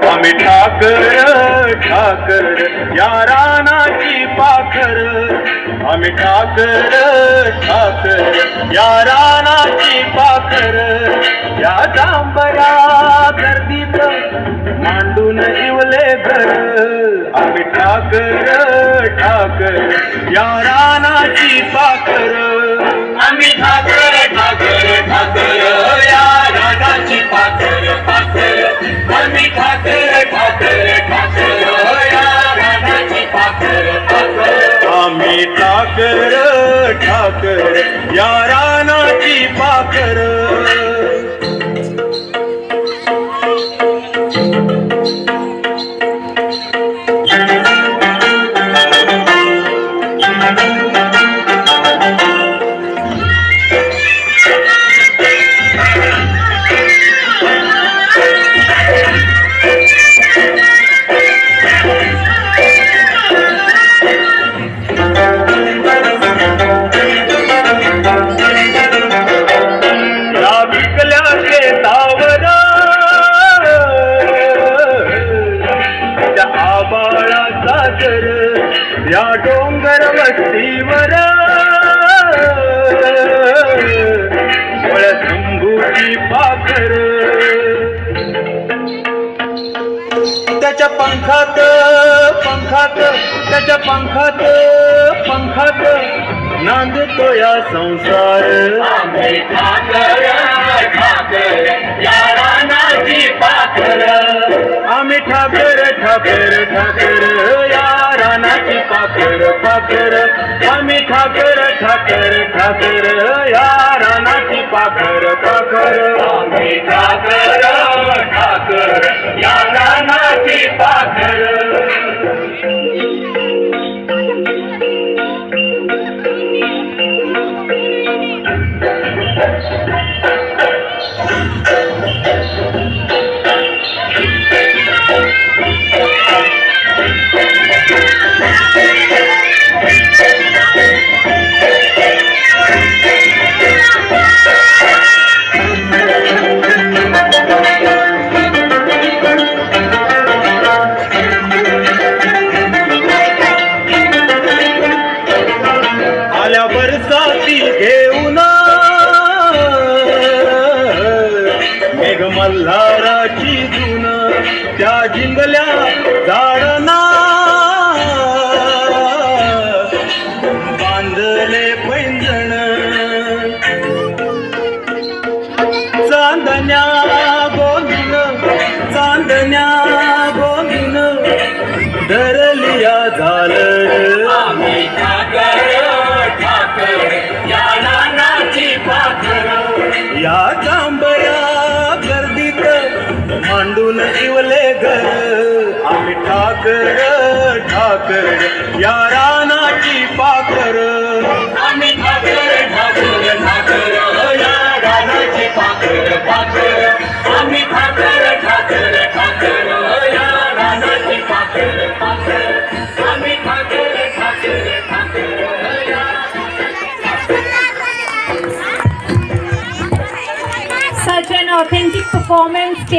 आम्ही ठाकर या रानाची पाखर, आम्ही ठाकर या रानाची पाखर, या जांभया गर्दीत मांडून इवले घर. आम्ही ठाकर या रानाची पाखर, आम्ही ठाकर या रानाची पाखर आम्ही ठाकर या रानाची पाखर आम्ही ठाकर या रानाची पाखर. या डोंगर वस्तीवर शंभूची पाखर, त्याच्या पंखात नांदतो या संसार. आम्ही ठाकर या रानाची पाखर आम्ही ठाकर या रानाची पाखर आम्ही ठाकर या रानाची पाखर आम्ही ठाकर या रानाची पाखर. आल्या बरसाती घेऊन मेघ मल्हाराची धून, त्या जिंगल्या झाडना बांधले पैंजण. चांदण्या गोंधून धरलिया झालर. आम्ही ठाकर या रानाची पाखर या जांभया गर्दीत मांडून इवले घर. आम्ही ठाकर या रानाची पाखर. आम्ही ठाकर या रानाची पाखर आम्ही ठाकर या रानाची पाखर आम्ही ठाकर या. Such an authentic performance.